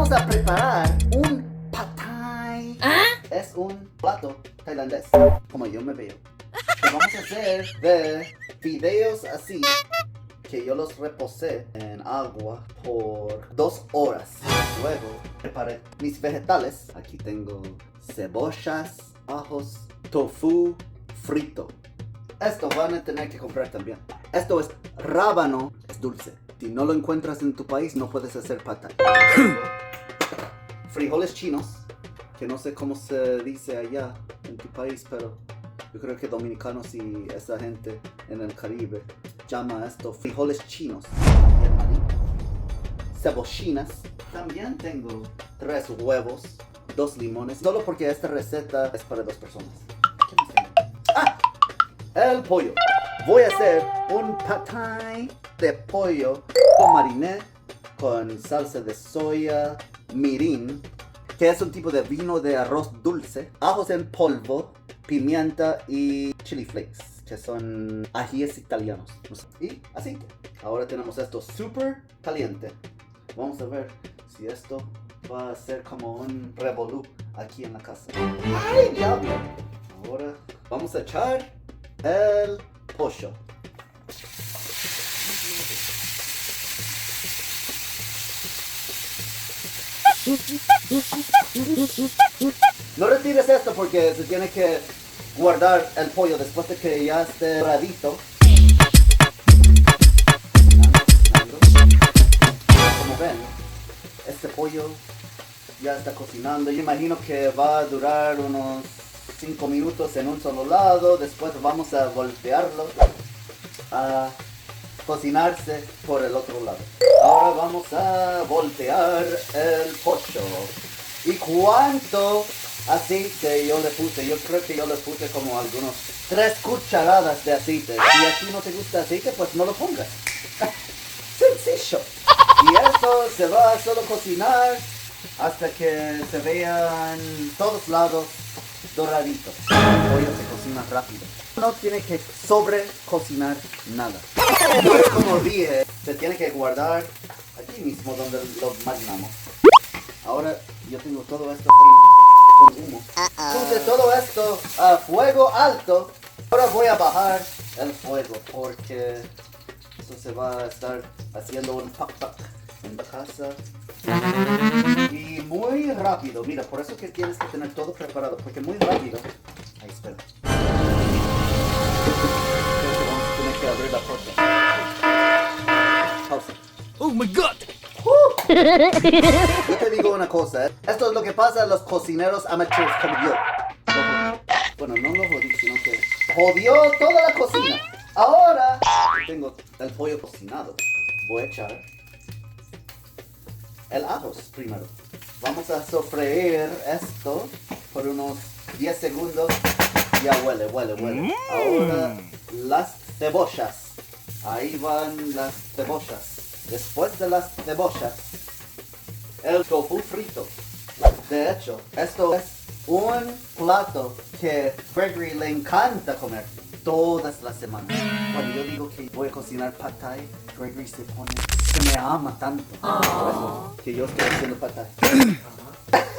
vamos a preparar un pad thai. Es un plato tailandés, como yo me veo. Lo vamos a hacer de fideos así, que yo los reposé en agua por 2 horas. Luego preparé mis vegetales. Aquí tengo cebollas, ajos, tofu frito. Esto van a tener que comprar también. Esto es rábano, es dulce. Si no lo encuentras en tu país, no puedes hacer pad thai. Frijoles chinos, que no sé cómo se dice allá en tu país, pero yo creo que dominicanos y esa gente en el Caribe llama esto frijoles chinos. Y el maní. Cebollinas. También tengo 3 huevos, 2 limones, solo porque esta receta es para 2 personas. ¿Qué más tengo? ¡Ah! El pollo. Voy a hacer un pad thai de pollo con mariné, con salsa de soya, mirin, que es un tipo de vino de arroz dulce, ajos en polvo, pimienta y chili flakes, que son ajíes italianos. Y aceite. Ahora tenemos esto súper caliente. Vamos a ver si esto va a ser como un revolú aquí en la casa. ¡Ay, diablo! Ahora vamos a echar el pollo. No retires esto porque se tiene que guardar el pollo después de que ya esté doradito. Como ven, este pollo ya está cocinando. Yo imagino que va a durar unos 5 minutos en un solo lado. Después vamos a voltearlo a cocinarse por el otro lado. Ahora vamos a voltear el pollo. ¿Y cuánto aceite yo le puse? Yo creo que yo le puse como algunos 3 cucharadas de aceite. Si a ti no te gusta aceite, pues no lo pongas. Sencillo. Y eso se va a solo cocinar hasta que se vean todos lados doraditos. El pollo se cocina rápido. No tiene que sobre cocinar nada. Como dije, se tiene que guardar aquí mismo donde lo marinamos. Ahora yo tengo todo esto con humo. Puse todo esto a fuego alto. Ahora voy a bajar el fuego porque eso se va a estar haciendo un pac en la casa. Y muy rápido, mira, por eso que tienes que tener todo preparado, porque muy rápido. Ahí, espera. Creo que vamos a tener que abrir la puerta. Pausa. Oh my god! Yo te digo una cosa, ¿eh? Esto es lo que pasa a los cocineros amateurs como yo. Bueno, no lo jodí, sino que jodió toda la cocina. Ahora tengo el pollo cocinado. Voy a echar el ajos primero. Vamos a sofreír esto por unos 10 segundos. Ya huele. Ahora las cebollas. Ahí van las cebollas. Después de las cebollas, el tofu frito. De hecho, esto es un plato que Gregory le encanta comer todas las semanas. Cuando yo digo que voy a cocinar pad thai, Gregory se me ama tanto. Por eso que yo estoy haciendo pad thai.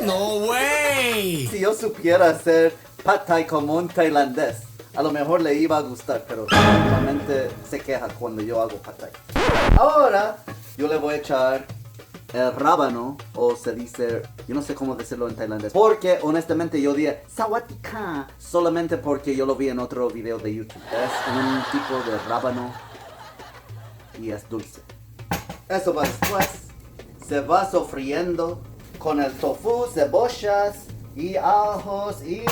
No way! Si yo supiera hacer pad thai como un tailandés, a lo mejor le iba a gustar, pero normalmente se queja cuando yo hago pad thai. Ahora yo le voy a echar el rábano, o se dice, yo no sé cómo decirlo en tailandés, porque honestamente yo dije sawatika solamente porque yo lo vi en otro video de YouTube. Es un tipo de rábano y es dulce. Eso va después. Se va sofriendo con el tofu, cebollas y ajos y...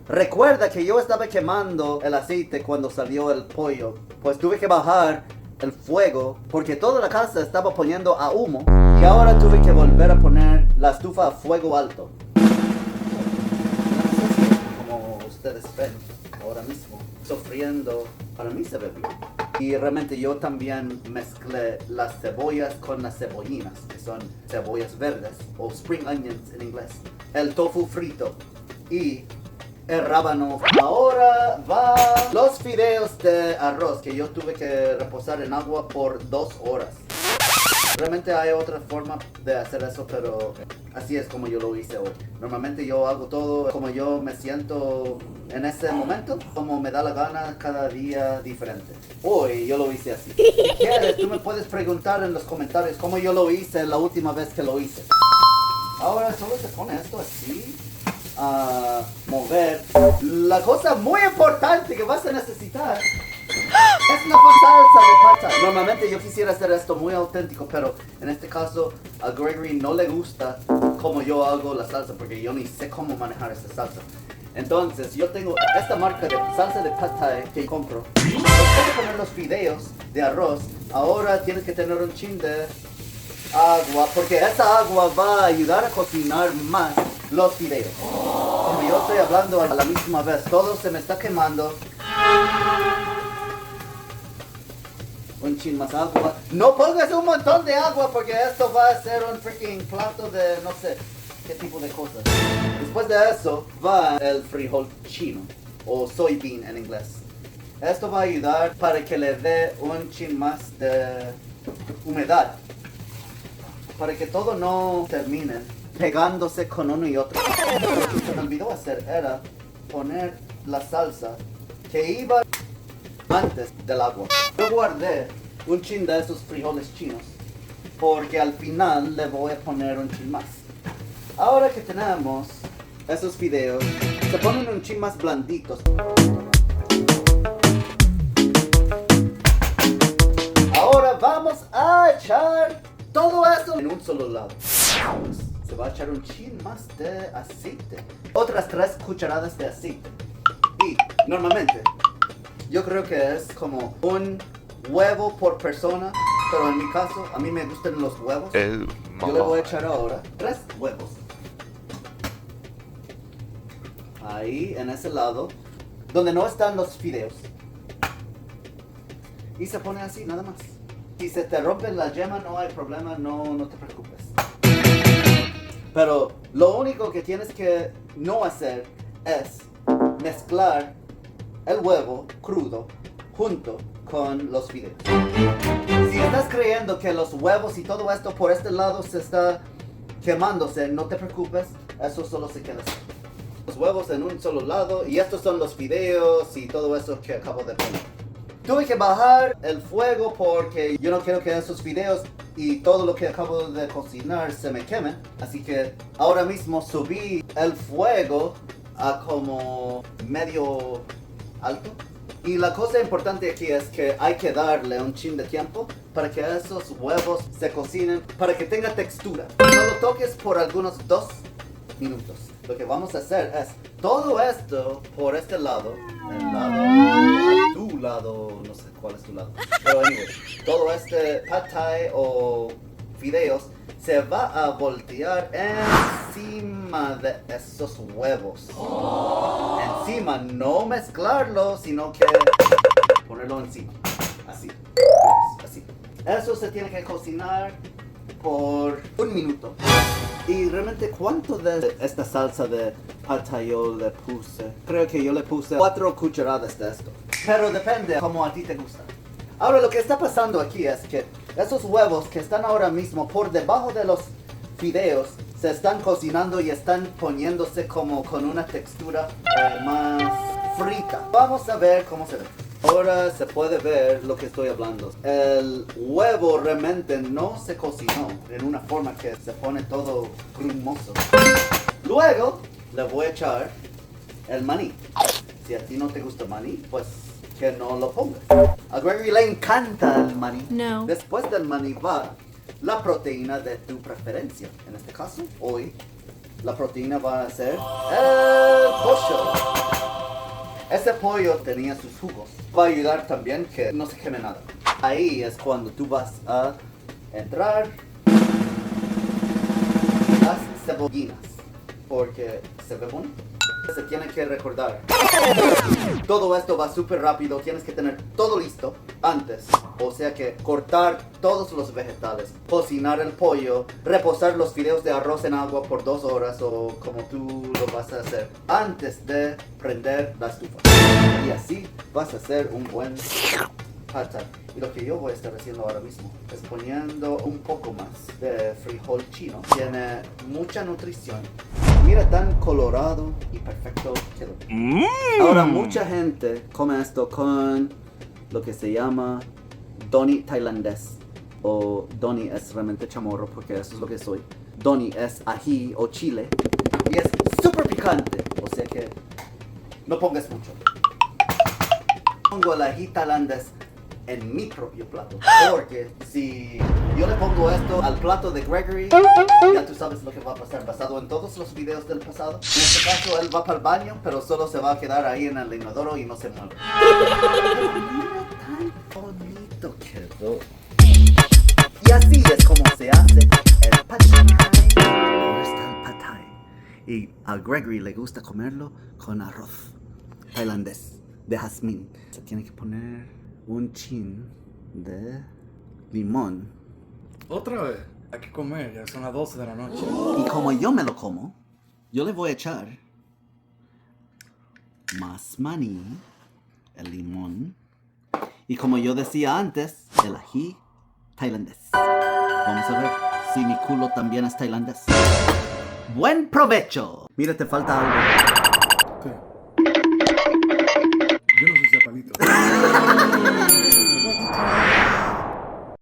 Recuerda que yo estaba quemando el aceite cuando salió el pollo, pues tuve que bajar el fuego porque toda la casa estaba poniendo a humo y ahora tuve que volver a poner la estufa a fuego alto. Como ustedes ven ahora mismo, sofriendo, para mí se ve bien. Y realmente yo también mezclé las cebollas con las cebollinas, que son cebollas verdes o spring onions en inglés, el tofu frito y el rábano. Ahora va los fideos de arroz que yo tuve que reposar en agua por 2 horas. Realmente hay otra forma de hacer eso, pero así es como yo lo hice hoy. Normalmente yo hago todo como yo me siento en ese momento, como me da la gana, cada día diferente. Hoy yo lo hice así. Si quieres, tú me puedes preguntar en los comentarios cómo yo lo hice la última vez que lo hice. Ahora solo se pone esto así, a mover. La cosa muy importante que vas a necesitar es una salsa de pata. Normalmente yo quisiera hacer esto muy auténtico, pero en este caso a Gregory no le gusta cómo yo hago la salsa, porque yo ni sé cómo manejar esta salsa. Entonces yo tengo esta marca de salsa de pad thai que compro. Después de poner los fideos de arroz, ahora tienes que tener un chin de agua, porque esa agua va a ayudar a cocinar más los fideos. Como yo estoy hablando a la misma vez, todo se me está quemando. Un chin más agua. No pongas un montón de agua porque esto va a ser un freaking plato de no sé qué tipo de cosas. Después de eso va el frijol chino o soybean en inglés. Esto va a ayudar para que le dé un chin más de humedad, para que todo no termine pegándose con uno y otro. Lo que se me olvidó hacer era poner la salsa que iba antes del agua. Yo guardé un chin de esos frijoles chinos porque al final le voy a poner un chin más. Ahora que tenemos esos fideos, se ponen un chin más blanditos. Ahora vamos a echar todo esto en un solo lado. Se va a echar un chin más de aceite. Otras 3 cucharadas de aceite. Y normalmente yo creo que es como un huevo por persona, pero en mi caso a mí me gustan los huevos. Yo le voy a echar ahora 3 huevos. Ahí en ese lado donde no están los fideos. Y se pone así nada más. Si se te rompe la yema no hay problema, no te preocupes. Pero lo único que tienes que no hacer es mezclar el huevo crudo junto con los fideos. Si estás creyendo que los huevos y todo esto por este lado se está quemándose, no te preocupes, eso solo se queda así. Los huevos en un solo lado y estos son los fideos y todo eso que acabo de poner. Tuve que bajar el fuego porque yo no quiero que esos fideos y todo lo que acabo de cocinar se me quemen. Así que ahora mismo subí el fuego a como medio alto. Y la cosa importante aquí es que hay que darle un chin de tiempo para que esos huevos se cocinen, para que tenga textura. No lo toques por algunos 2 minutos. Lo que vamos a hacer es todo esto por este lado, tu lado, no sé cuál es tu lado, pero anyway, todo este pad thai o fideos se va a voltear encima de esos huevos. Encima, no mezclarlo, sino que ponerlo encima, así, así. Eso se tiene que cocinar por 1 minuto. Y realmente, ¿cuánto de esta salsa de pad thai yo le puse? Creo que yo le puse 4 cucharadas de esto. Pero depende como a ti te gusta. Ahora lo que está pasando aquí es que esos huevos que están ahora mismo por debajo de los fideos se están cocinando y están poniéndose como con una textura más frita. Vamos a ver cómo se ve. Ahora se puede ver lo que estoy hablando. El huevo realmente no se cocinó en una forma que se pone todo grumoso. Luego le voy a echar el maní. Si a ti no te gusta el maní, pues que no lo pongas. A Gregory le encanta el maní. No. Después del maní va la proteína de tu preferencia. En este caso, hoy, la proteína va a ser el pollo. Ese pollo tenía sus jugos. Va a ayudar también que no se queme nada. Ahí es cuando tú vas a entrar las cebollinas. Porque se ve bonito. Se tiene que recordar. Todo esto va súper rápido. Tienes que tener todo listo antes. O sea que cortar todos los vegetales, cocinar el pollo, reposar los fideos de arroz en agua por 2 horas o como tú lo vas a hacer antes de prender la estufa. Y así vas a hacer un buen pad thai. Y lo que yo voy a estar haciendo ahora mismo es poniendo un poco más de frijol chino. Tiene mucha nutrición. Mira tan colorado y perfecto quedó. Ahora mucha gente come esto con lo que se llama doni tailandés. O doni es realmente chamorro porque eso es lo que soy. Doni es ají o chile. Y es súper picante. O sea que no pongas mucho. Pongo el ají tailandés en mi propio plato. Porque si yo le pongo esto al plato de Gregory, ya tú sabes lo que va a pasar. Basado en todos los videos del pasado. En este caso él va para el baño, pero solo se va a quedar ahí en el inodoro y no se mueve. Mira tan bonito quedó. Y así es como se hace el pad thai. Ahora está el pad thai. Y a Gregory le gusta comerlo con arroz tailandés de jazmín. Se tiene que poner un chin de limón. Otra vez, hay que comer, ya son las 12 de la noche. Y como yo me lo como, yo le voy a echar más maní, el limón. Y como yo decía antes, el ají tailandés. Vamos a ver si mi culo también es tailandés. ¡Buen provecho! Mira, te falta algo. ¿Qué?